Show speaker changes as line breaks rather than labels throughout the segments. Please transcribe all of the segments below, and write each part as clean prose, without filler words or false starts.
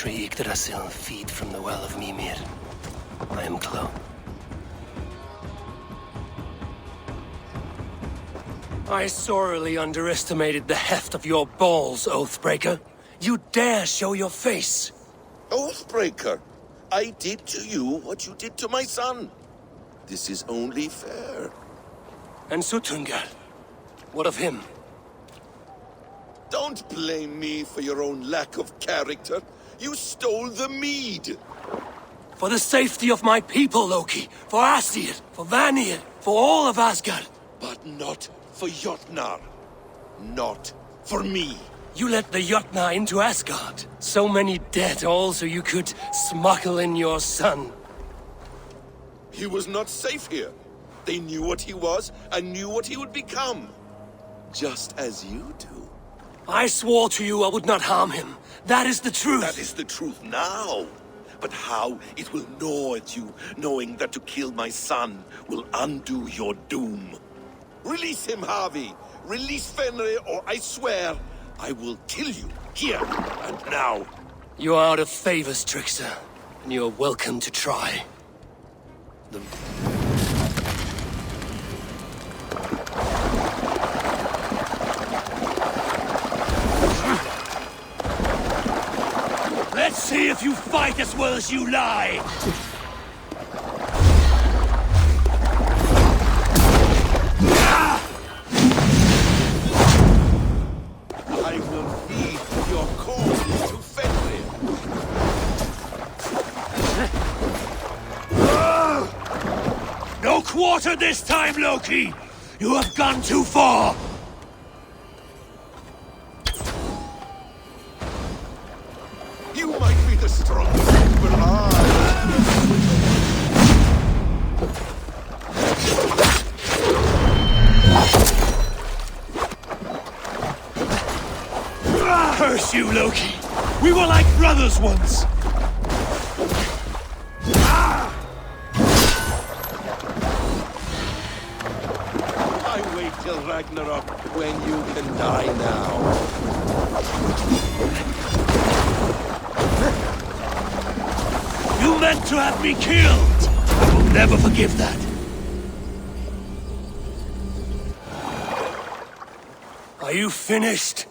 tree Yggdrasil feed from the well of Mimir. I am close. I sorely underestimated the heft of your balls, Oathbreaker. You dare show your face!
Oathbreaker, I did to you what you did to my son. This is only fair.
And Sutungar? What of him?
Don't blame me for your own lack of character. You stole the mead.
For the safety of my people, Loki. For Aesir, for Vanir, for all of Asgard.
But not for Jotnar. Not for me.
You let the Jotnar into Asgard. So many dead, all so you could smuggle in your son.
He was not safe here. They knew what he was and knew what he would become. Just as you do.
I swore to you I would not harm him. That is the truth.
That is the truth now. But how it will gnaw at you, knowing that to kill my son will undo your doom. Release him, Harvey. Release Fenrir, or I swear I will kill you, here and now.
You are out of favors, Trickster. And you are welcome to try. Let's see if you fight as well as you lie!
I will feed your corpse to Fenrir.
No quarter this time, Loki! You have gone too far!
You might be the strongest, but
Curse you, Loki! We were like brothers once!
I wait till Ragnarok when you can die now.
You meant to have me killed! I will never forgive that. Are you finished?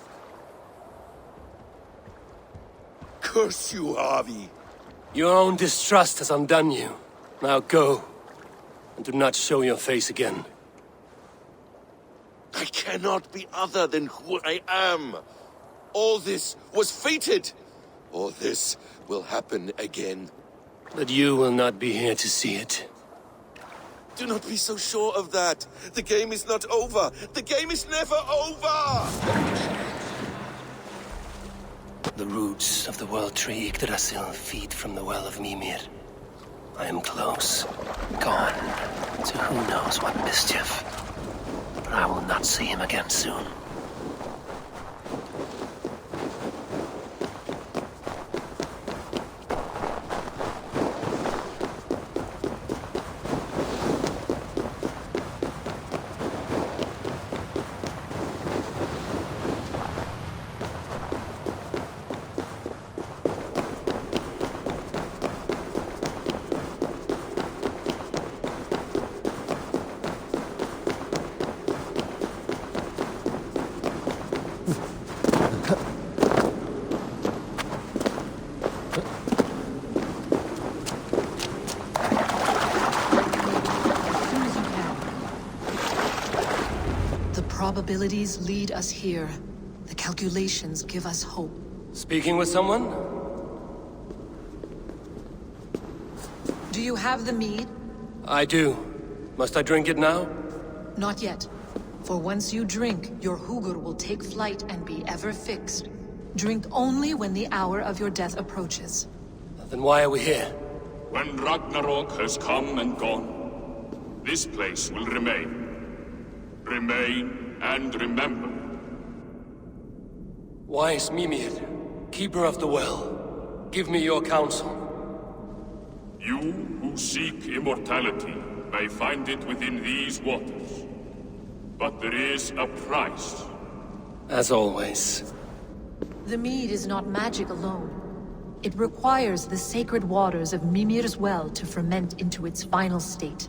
Curse you, Harvey.
Your own distrust has undone you. Now go. And do not show your face again.
I cannot be other than who I am. All this was fated. All this will happen again.
But you will not be here to see it.
Do not be so sure of that. The game is not over. The game is never over!
The roots of the world tree Yggdrasil feed from the well of Mimir. I am close. Gone to who knows what mischief. But I will not see him again soon.
Probabilities lead us here. The calculations give us hope.
Speaking with someone?
Do you have the mead?
I do. Must I drink it now?
Not yet. For once you drink, your Hugur will take flight and be ever fixed. Drink only when the hour of your death approaches.
Then why are we here?
When Ragnarok has come and gone, this place will remain. Remain and remember.
Wise Mimir, keeper of the well, give me your counsel.
You who seek immortality may find it within these waters. But there is a price.
As always.
The mead is not magic alone. It requires the sacred waters of Mimir's well to ferment into its final state.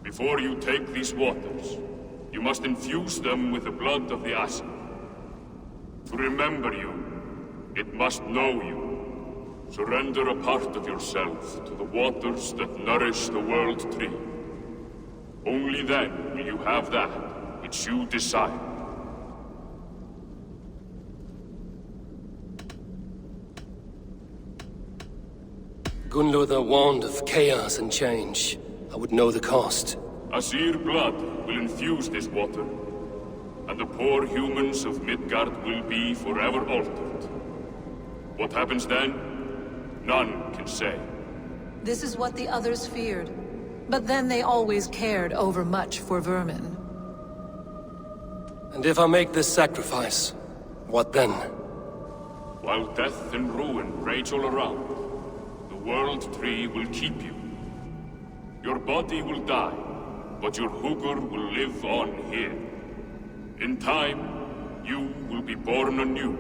Before you take these waters, you must infuse them with the blood of the asset. To remember you, it must know you. Surrender a part of yourself to the waters that nourish the World Tree. Only then will you have that which you desire.
Gunlor the wand of chaos and change. I would know the cost.
Asir blood will infuse this water, and the poor humans of Midgard will be forever altered. What happens then? None can say.
This is what the others feared. But then they always cared overmuch for vermin.
And if I make this sacrifice, what then?
While death and ruin rage all around, the World Tree will keep you. Your body will die, but your Hugur will live on here. In time, you will be born anew,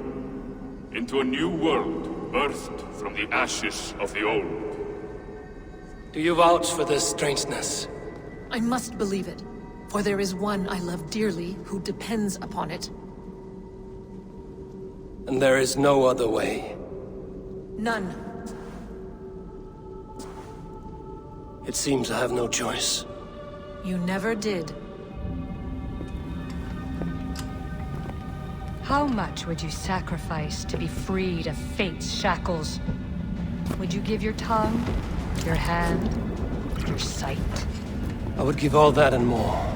into a new world birthed from the ashes of the old.
Do you vouch for this strangeness?
I must believe it, for there is one I love dearly who depends upon it.
And there is no other way.
None.
It seems I have no choice.
You never did.
How much would you sacrifice to be freed of fate's shackles? Would you give your tongue, your hand, your sight?
I would give all that and more.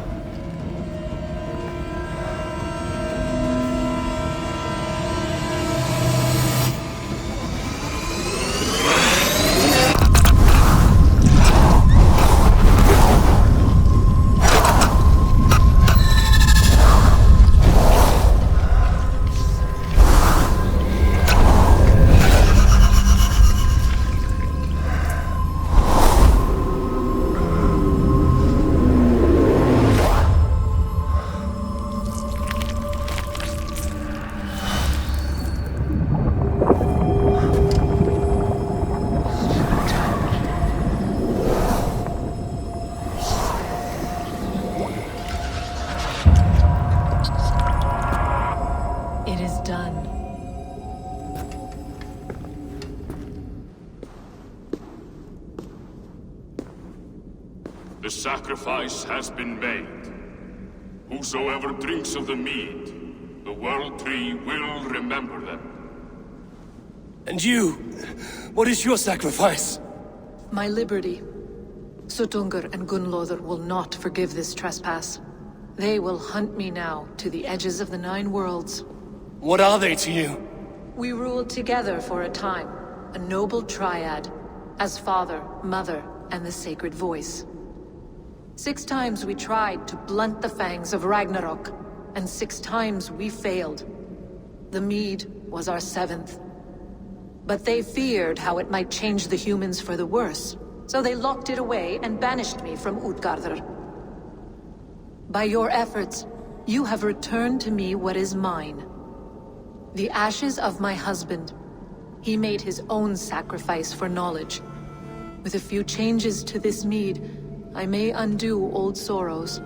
The sacrifice has been made. Whosoever drinks of the mead, the World Tree will remember them.
And you? What is your sacrifice?
My liberty. Suttungr and Gunnlóðr will not forgive this trespass. They will hunt me now to the edges of the 9 worlds.
What are they to you?
We ruled together for a time, a noble triad, as father, mother, and the sacred voice. 6 times we tried to blunt the fangs of Ragnarok, and 6 times we failed. The mead was our 7th. But they feared how it might change the humans for the worse, so they locked it away and banished me from Utgardr. By your efforts, you have returned to me what is mine. The ashes of my husband. He made his own sacrifice for knowledge. With a few changes to this mead, I may undo old sorrows.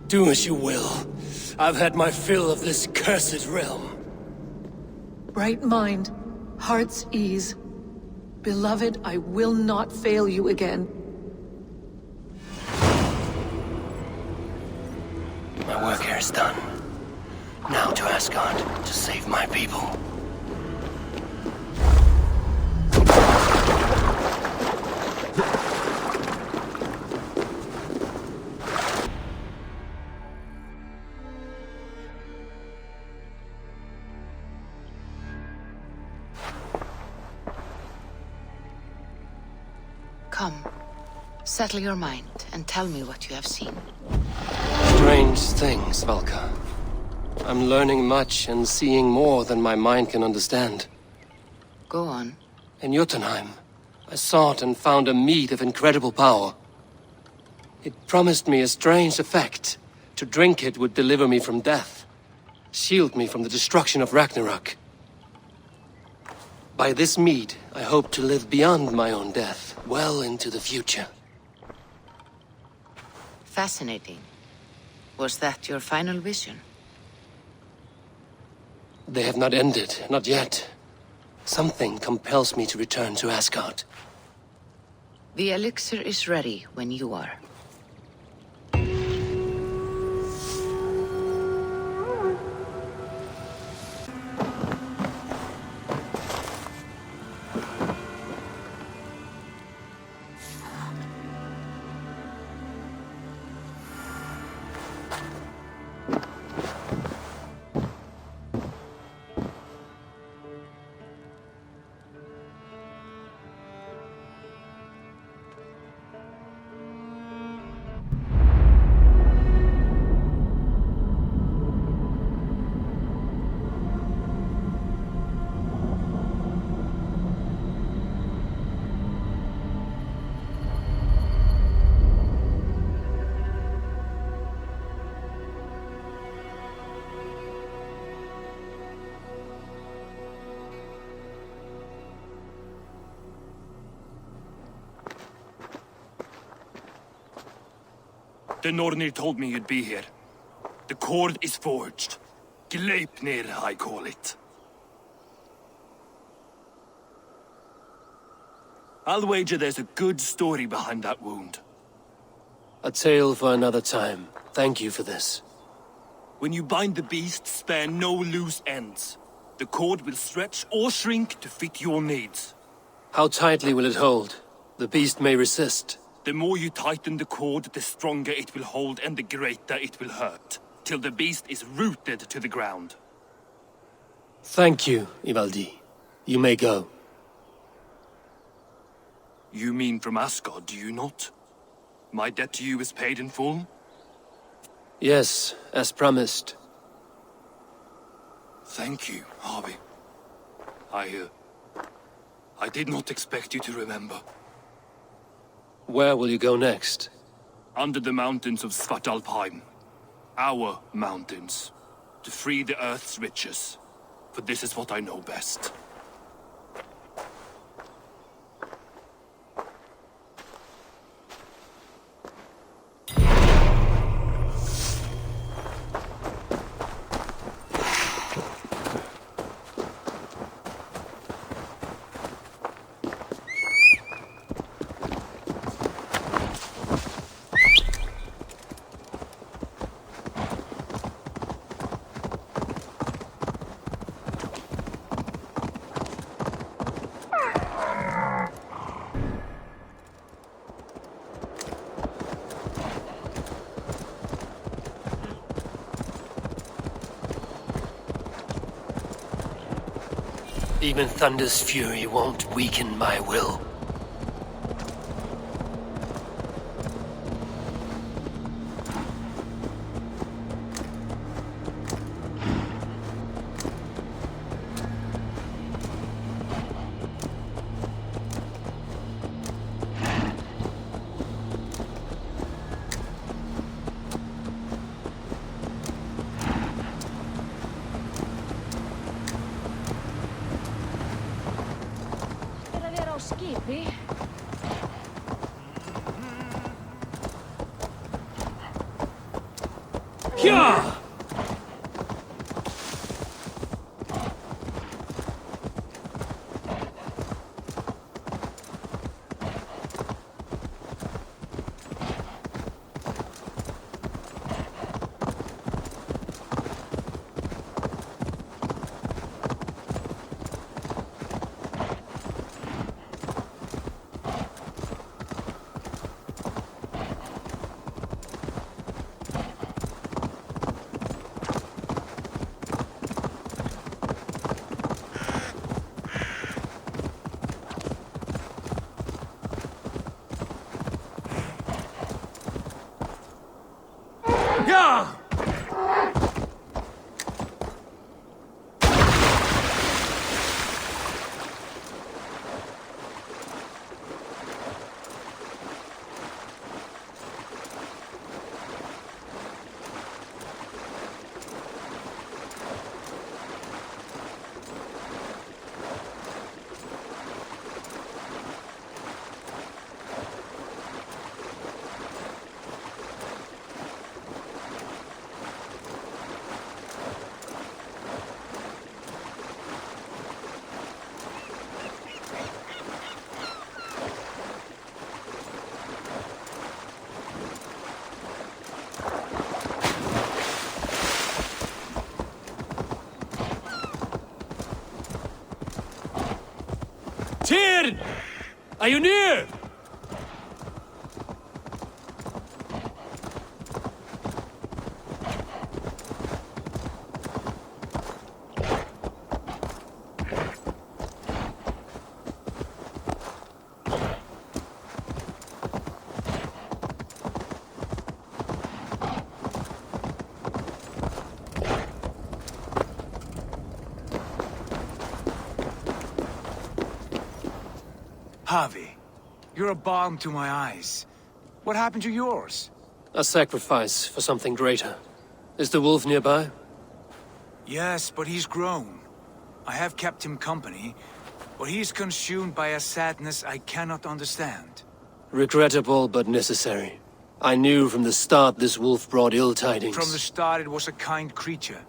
Do as you will. I've had my fill of this cursed realm.
Bright mind, heart's ease. Beloved, I will not fail you again.
My work here is done. Now to Asgard, to save my people.
Come, settle your mind and tell me what you have seen.
Strange things, Valka. I'm learning much and seeing more than my mind can understand.
Go on.
In Jotunheim, I sought and found a mead of incredible power. It promised me a strange effect. To drink it would deliver me from death, shield me from the destruction of Ragnarok. By this mead, I hope to live beyond my own death, well into the future.
Fascinating. Was that your final vision?
They have not ended, not yet. Something compels me to return to Asgard.
The elixir is ready when you are.
The Nornir told me you'd be here. The cord is forged. Gleipnir, I call it. I'll wager there's a good story behind that wound.
A tale for another time. Thank you for this.
When you bind the beast, spare no loose ends. The cord will stretch or shrink to fit your needs.
How tightly will it hold? The beast may resist.
The more you tighten the cord, the stronger it will hold and the greater it will hurt, till the beast is rooted to the ground.
Thank you, Ivaldi. You may go.
You mean from Asgard, do you not? My debt to you is paid in full?
Yes, as promised.
Thank you, Harvey. I did not expect you to remember.
Where will you go next?
Under the mountains of Svartalfheim. Our mountains. To free the Earth's riches. For this is what I know best.
Even Thunder's fury won't weaken my will.
Yeah!
Tyr! Are you near?
Harvey, you're a balm to my eyes. What happened to yours?
A sacrifice for something greater. Is the wolf nearby?
Yes, but he's grown. I have kept him company, but he's consumed by a sadness I cannot understand.
Regrettable but necessary. I knew from the start this wolf brought ill tidings.
From the start it was a kind creature.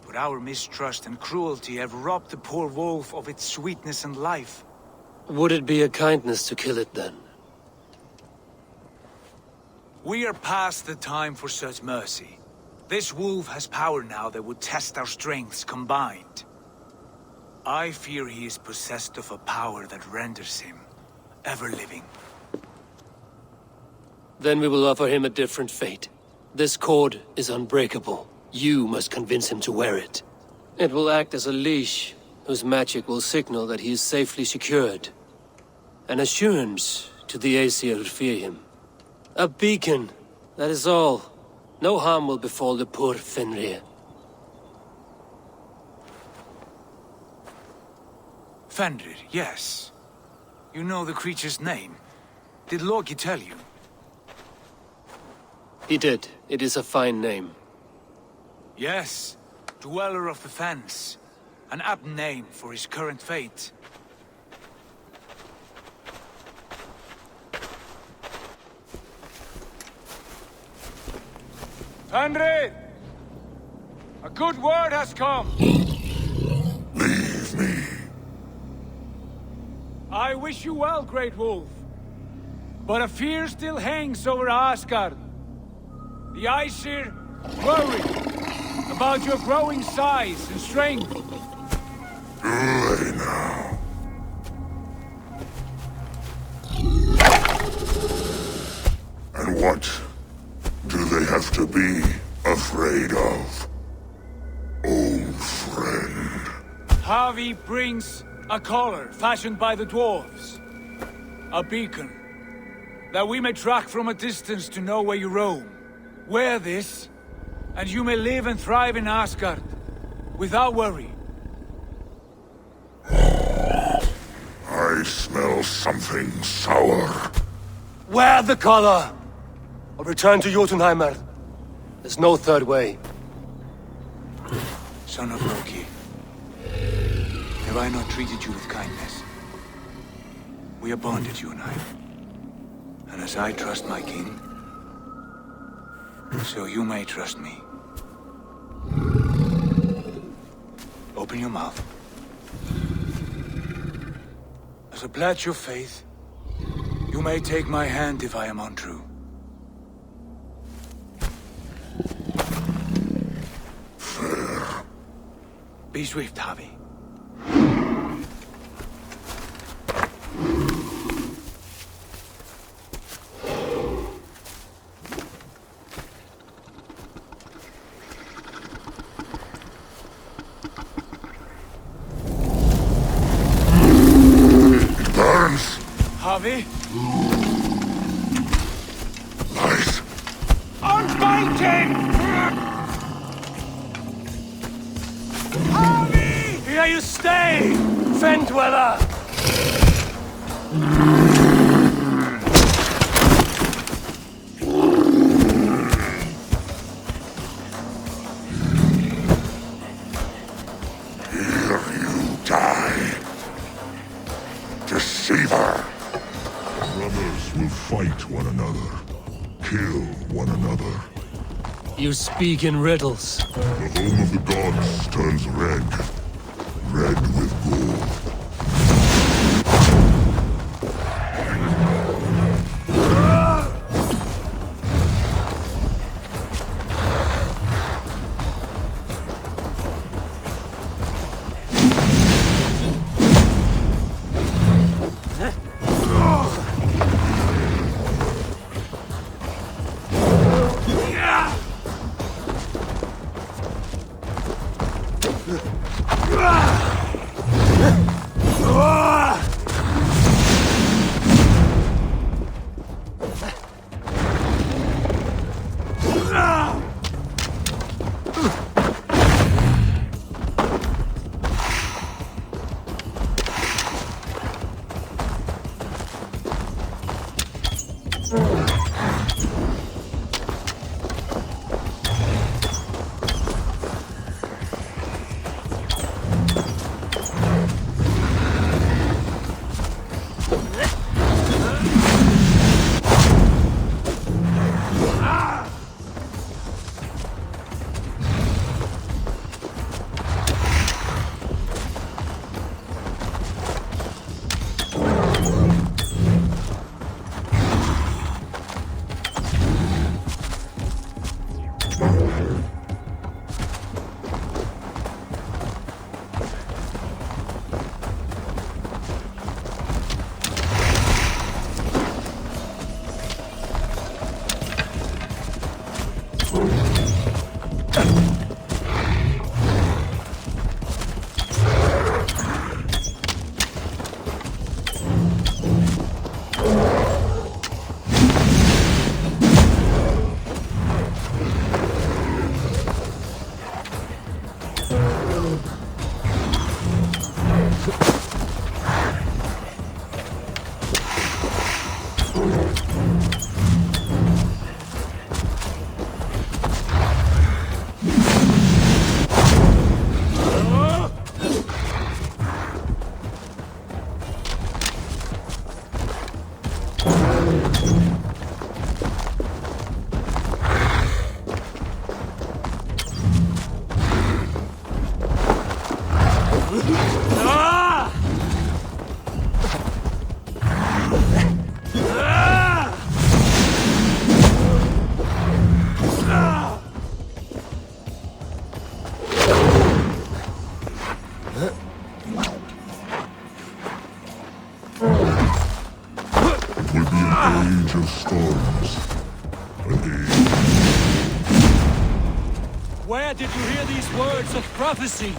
But our mistrust and cruelty have robbed the poor wolf of its sweetness and life.
Would it be a kindness to kill it then?
We are past the time for such mercy. This wolf has power now that would test our strengths combined. I fear he is possessed of a power that renders him ever-living.
Then we will offer him a different fate. This cord is unbreakable. You must convince him to wear it. It will act as a leash, whose magic will signal that he is safely secured. An assurance to the Aesir who fear him. A beacon, that is all. No harm will befall the poor Fenrir.
Fenrir, yes. You know the creature's name. Did Loki tell you?
He did. It is a fine name.
Yes. Dweller of the Fens. An apt name for his current fate. Fenrir! A good word has come!
Leave me.
I wish you well, Great Wolf. But a fear still hangs over Asgard. The Aesir worry about your growing size and strength.
Do they now? And what do they have to be afraid of? Old friend.
Harvey brings a collar fashioned by the dwarves. A beacon. That we may track from a distance to know where you roam. Wear this, and you may live and thrive in Asgard. Without worry.
I smell something sour.
Wear the collar! Or return to Jotunheimer. There's no third way.
Son of Loki. Have I not treated you with kindness? We are bonded, you and I. And as I trust my king, so you may trust me. Open your mouth. As a pledge of faith, you may take my hand if I am untrue.
Fair.
Be swift, Harvey.
Burns.
Harvey?
Lies.
Unbind him! Harvey!
Here you stay, Fen Dweller!
Here you die. Deceiver. Brothers will fight one another. Kill one another.
You speak in riddles.
The home of the gods turns red. Red with gold.
Where did you hear these words of prophecy?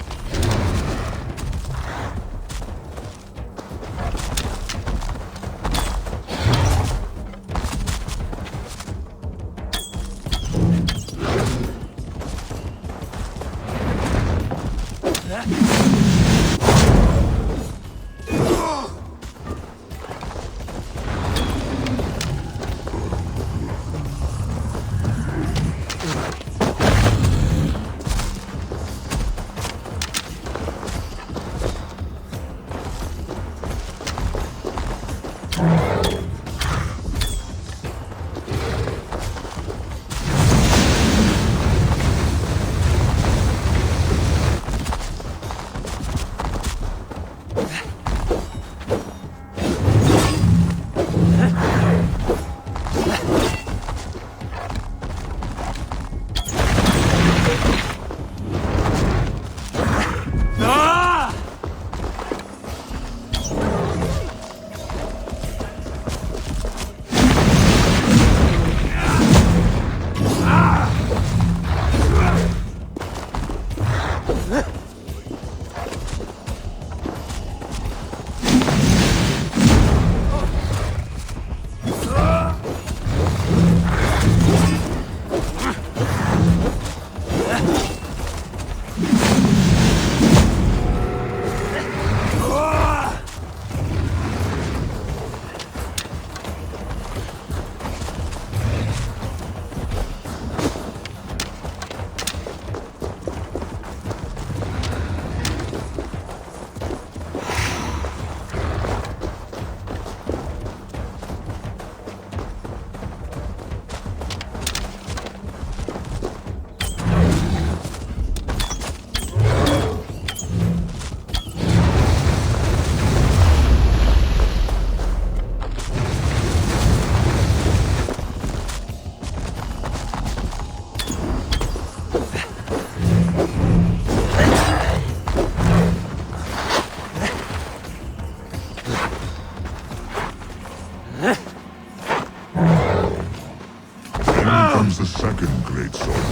comes the second great sword.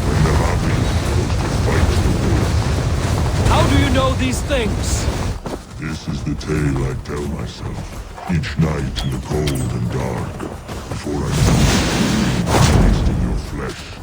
When the army goes to fight the wolf.
How do you know these things?
This is the tale I tell myself. Each night in the cold and dark. Before I taste in your flesh.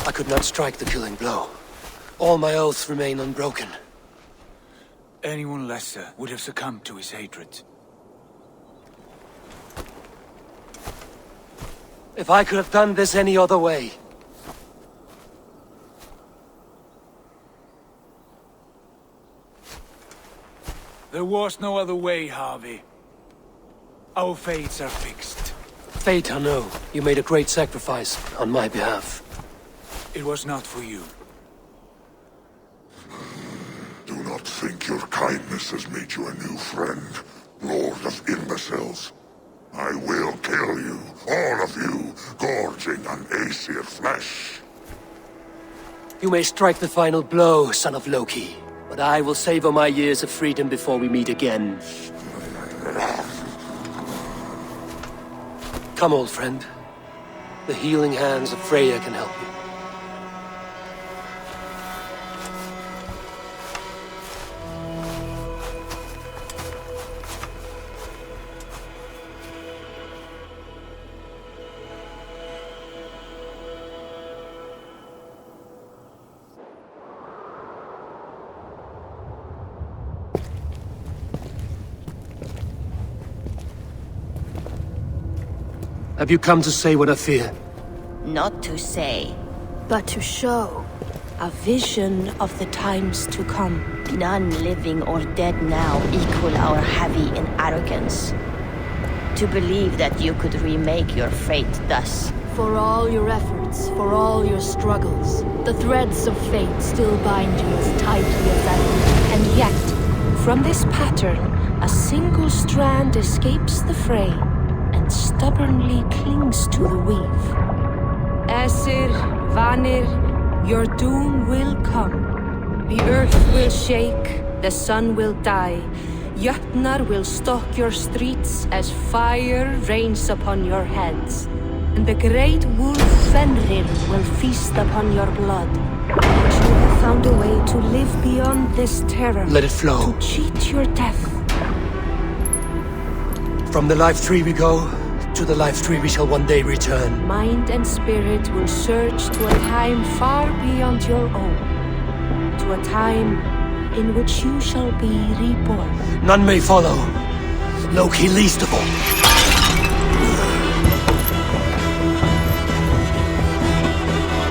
I could not strike the killing blow. All my oaths remain unbroken.
Anyone lesser would have succumbed to his hatred.
If I could have done this any other way...
There was no other way, Harvey. Our fates are fixed.
Fate, I know. You made a great sacrifice on my behalf.
It was not for you.
Do not think your kindness has made you a new friend, Lord of Imbeciles. I will kill you, all of you, gorging on Aesir flesh.
You may strike the final blow, son of Loki, but I will savor my years of freedom before we meet again. Come, old friend. The healing hands of Freya can help you. Have you come to say what I fear?
Not to say,
but to show a vision of the times to come.
None living or dead now equal our heavy in arrogance. To believe that you could remake your fate thus.
For all your efforts, for all your struggles, the threads of fate still bind you as tightly as ever. And yet, from this pattern, a single strand escapes the fray and stubbornly clings to the weave. Aesir, Vanir, your doom will come. The earth will shake, the sun will die. Jötnar will stalk your streets as fire rains upon your heads. And the great wolf Fenrir will feast upon your blood. But you have found a way to live beyond this terror.
Let it flow.
To cheat your death.
From the life tree we go, to the life tree we shall one day return.
Mind and spirit will surge to a time far beyond your own. To a time in which you shall be reborn.
None may follow. Loki least of all.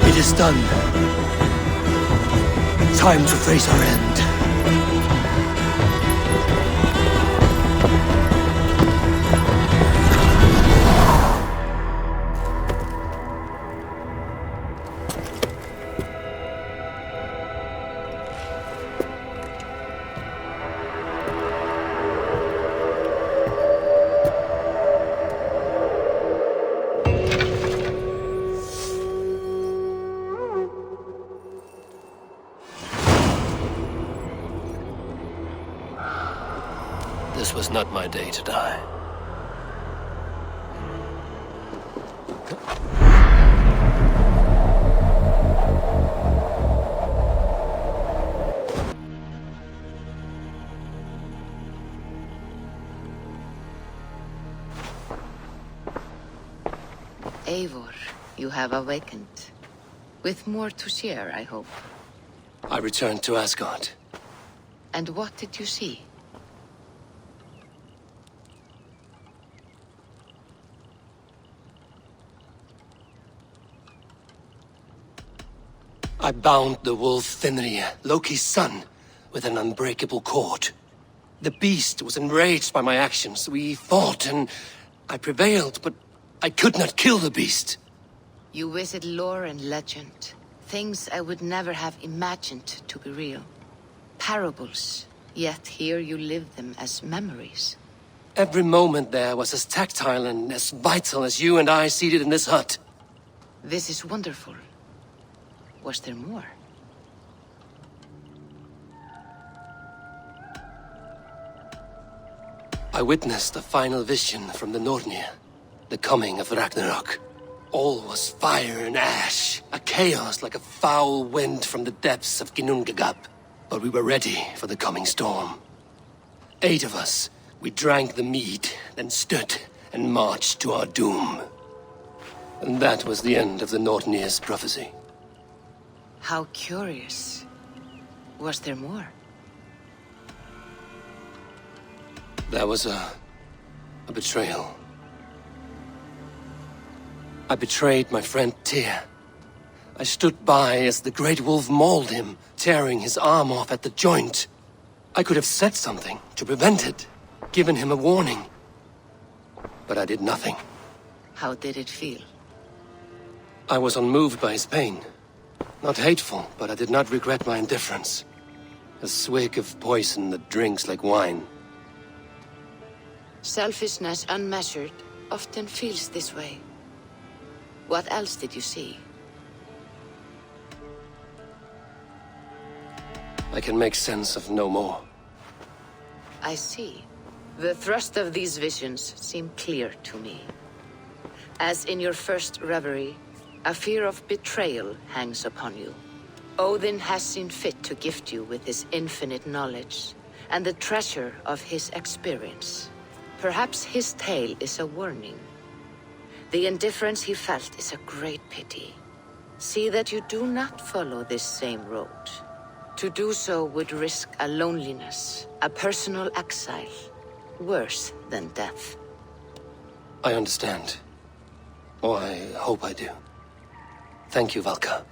It is done. Time to face our end. This was not my day to die.
Eivor, you have awakened. With more to share, I hope.
I returned to Asgard.
And what did you see?
I bound the wolf Fenrir, Loki's son, with an unbreakable cord. The beast was enraged by my actions. We fought and I prevailed, but I could not kill the beast.
You visit lore and legend. Things I would never have imagined to be real. Parables, yet here you live them as memories.
Every moment there was as tactile and as vital as you and I seated in this hut.
This is wonderful. Was there more?
I witnessed the final vision from the Nornir, the coming of Ragnarok. All was fire and ash, a chaos like a foul wind from the depths of Ginnungagap. But we were ready for the coming storm. 8 of us, we drank the mead, then stood and marched to our doom. And that was the end of the Nornir's prophecy.
How curious. Was there more?
That was a betrayal. I betrayed my friend Tyr. I stood by as the Great Wolf mauled him, tearing his arm off at the joint. I could have said something to prevent it, given him a warning. But I did nothing.
How did it feel?
I was unmoved by his pain. Not hateful, but I did not regret my indifference. A swig of poison that drinks like wine.
Selfishness unmeasured often feels this way. What else did you see?
I can make sense of no more.
I see. The thrust of these visions seem clear to me. As in your first reverie, a fear of betrayal hangs upon you. Odin has seen fit to gift you with his infinite knowledge and the treasure of his experience. Perhaps his tale is a warning. The indifference he felt is a great pity. See that you do not follow this same road. To do so would risk a loneliness, a personal exile, worse than death.
I understand. Or I hope I do. Thank you, Valka.